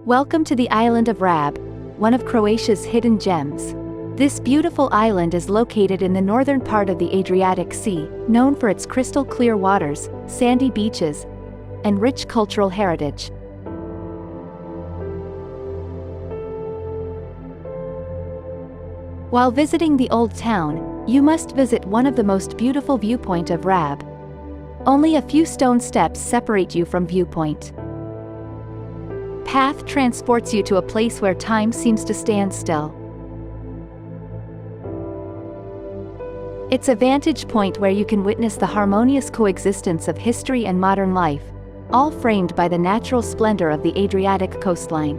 Welcome to the island of Rab, one of Croatia's hidden gems. This beautiful island is located in the northern part of the Adriatic Sea, known for its crystal clear waters, sandy beaches, and rich cultural heritage. While visiting the Old Town, you must visit one of the most beautiful viewpoints of Rab. Only a few stone steps separate you from viewpoint. Path transports you to a place where time seems to stand still. It's a vantage point where you can witness the harmonious coexistence of history and modern life, all framed by the natural splendor of the Adriatic coastline.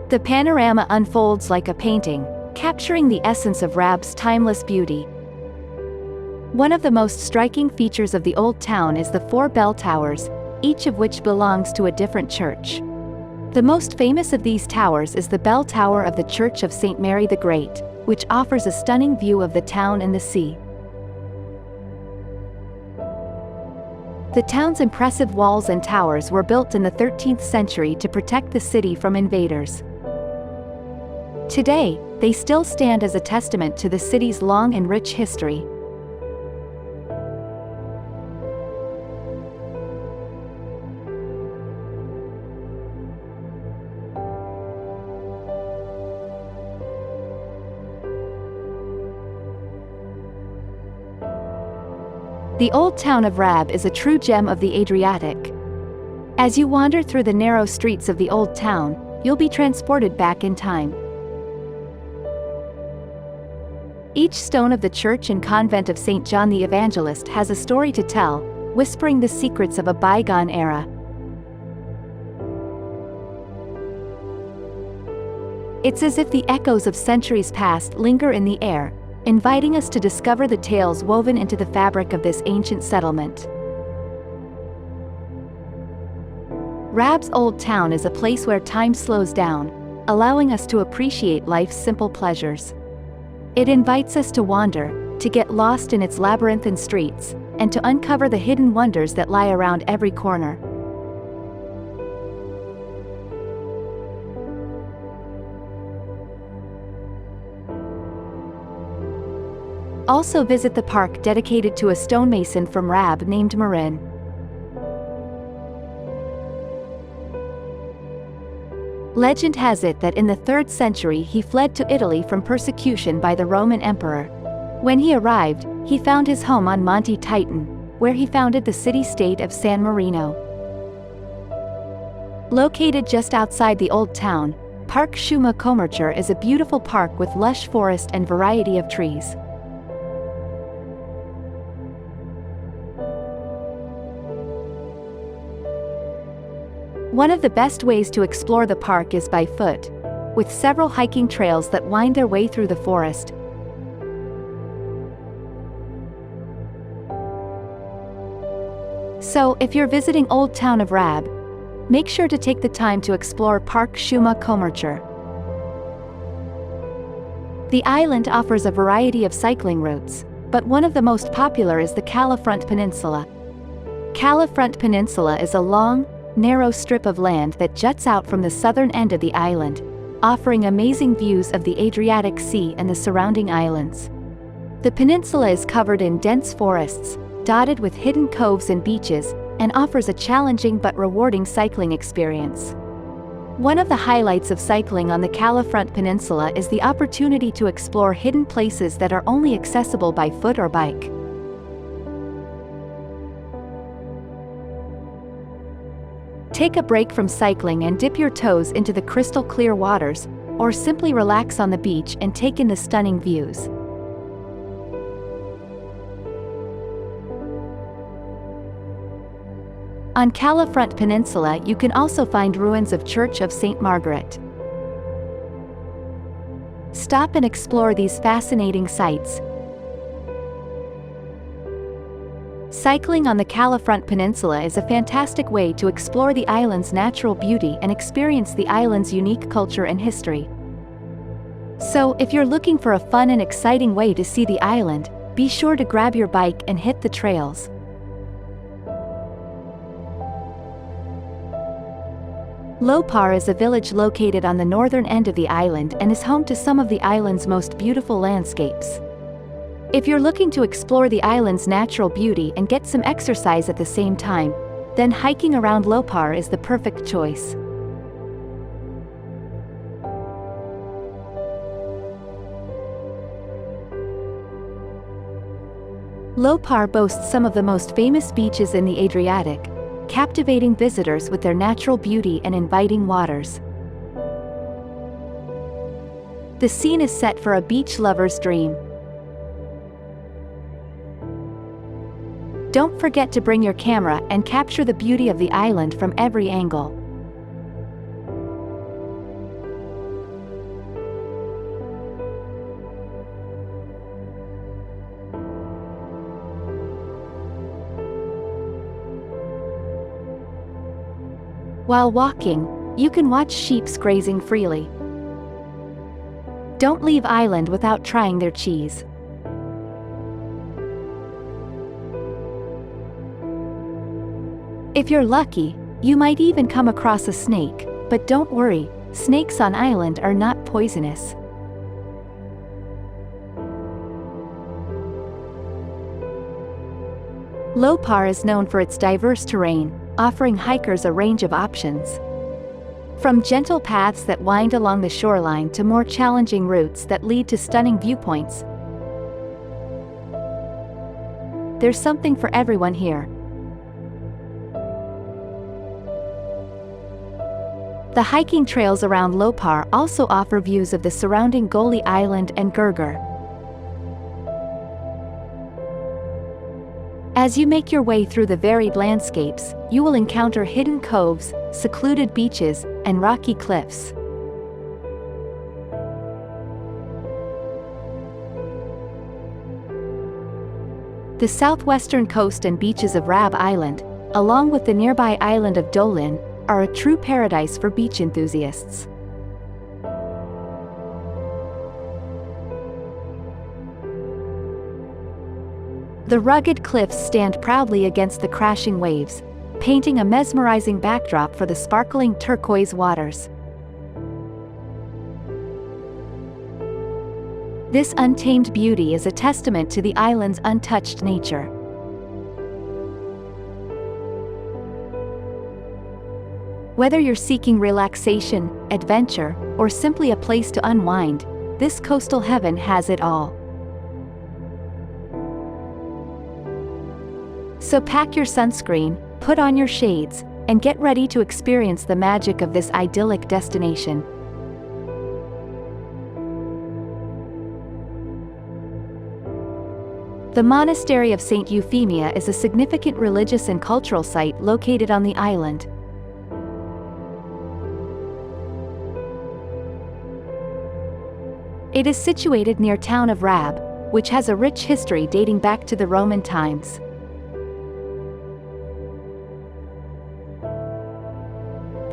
The panorama unfolds like a painting, capturing the essence of Rab's timeless beauty. One of the most striking features of the Old Town is the 4 bell towers, each of which belongs to a different church. The most famous of these towers is the bell tower of the Church of St. Mary the Great, which offers a stunning view of the town and the sea. The town's impressive walls and towers were built in the 13th century to protect the city from invaders. Today, they still stand as a testament to the city's long and rich history. The Old Town of Rab is a true gem of the Adriatic. As you wander through the narrow streets of the Old Town, you'll be transported back in time. Each stone of the church and convent of St. John the Evangelist has a story to tell, whispering the secrets of a bygone era. It's as if the echoes of centuries past linger in the air, inviting us to discover the tales woven into the fabric of this ancient settlement. Rab's Old Town is a place where time slows down, allowing us to appreciate life's simple pleasures. It invites us to wander, to get lost in its labyrinthine streets, and to uncover the hidden wonders that lie around every corner. Also visit the park dedicated to a stonemason from Rab named Marin. Legend has it that in the 3rd century he fled to Italy from persecution by the Roman emperor. When he arrived, he found his home on Monte Titan, where he founded the city-state of San Marino. Located just outside the Old Town, Park Shumë Komerçur is a beautiful park with lush forest and variety of trees. One of the best ways to explore the park is by foot, with several hiking trails that wind their way through the forest. So, if you're visiting Old Town of Rab, make sure to take the time to explore Park Shumë Komerçur. The island offers a variety of cycling routes, but one of the most popular is the Calafront Peninsula. Calafront Peninsula is a long, narrow strip of land that juts out from the southern end of the island, offering amazing views of the Adriatic Sea and the surrounding islands. The peninsula is covered in dense forests, dotted with hidden coves and beaches, and offers a challenging but rewarding cycling experience. One of the highlights of cycling on the Calafront Peninsula is the opportunity to explore hidden places that are only accessible by foot or bike. Take a break from cycling and dip your toes into the crystal clear waters, or simply relax on the beach and take in the stunning views. On Calafront Peninsula you can also find ruins of Church of St. Margaret. Stop and explore these fascinating sites. Cycling on the Calafront Peninsula is a fantastic way to explore the island's natural beauty and experience the island's unique culture and history. So, if you're looking for a fun and exciting way to see the island, be sure to grab your bike and hit the trails. Lopar is a village located on the northern end of the island and is home to some of the island's most beautiful landscapes. If you're looking to explore the island's natural beauty and get some exercise at the same time, then hiking around Lopar is the perfect choice. Lopar boasts some of the most famous beaches in the Adriatic, captivating visitors with their natural beauty and inviting waters. The scene is set for a beach lover's dream. Don't forget to bring your camera and capture the beauty of the island from every angle. While walking, you can watch sheep grazing freely. Don't leave island without trying their cheese. If you're lucky, you might even come across a snake, but don't worry, snakes on island are not poisonous. Lopar is known for its diverse terrain, offering hikers a range of options. From gentle paths that wind along the shoreline to more challenging routes that lead to stunning viewpoints, there's something for everyone here. The hiking trails around Lopar also offer views of the surrounding Goli Island and Gurgur. As you make your way through the varied landscapes, you will encounter hidden coves, secluded beaches, and rocky cliffs. The southwestern coast and beaches of Rab Island, along with the nearby island of Dolin, are a true paradise for beach enthusiasts. The rugged cliffs stand proudly against the crashing waves, painting a mesmerizing backdrop for the sparkling turquoise waters. This untamed beauty is a testament to the island's untouched nature. Whether you're seeking relaxation, adventure, or simply a place to unwind, this coastal heaven has it all. So pack your sunscreen, put on your shades, and get ready to experience the magic of this idyllic destination. The Monastery of St. Euphemia is a significant religious and cultural site located on the island. It is situated near town of Rab, which has a rich history dating back to the Roman times.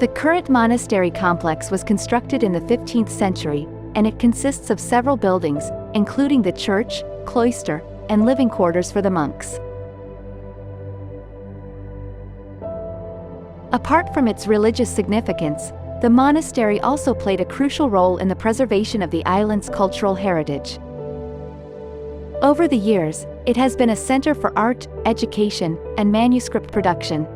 The current monastery complex was constructed in the 15th century, and it consists of several buildings, including the church, cloister, and living quarters for the monks. Apart from its religious significance, the monastery also played a crucial role in the preservation of the island's cultural heritage. Over the years, it has been a center for art, education, and manuscript production.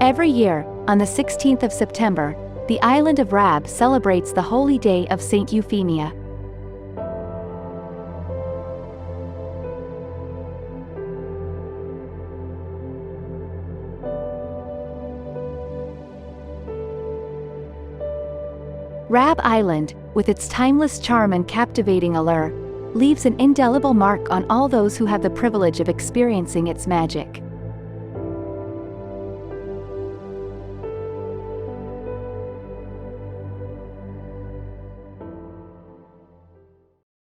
Every year, on the 16th of September, the island of Rab celebrates the holy day of St. Euphemia. Rab Island, with its timeless charm and captivating allure, leaves an indelible mark on all those who have the privilege of experiencing its magic.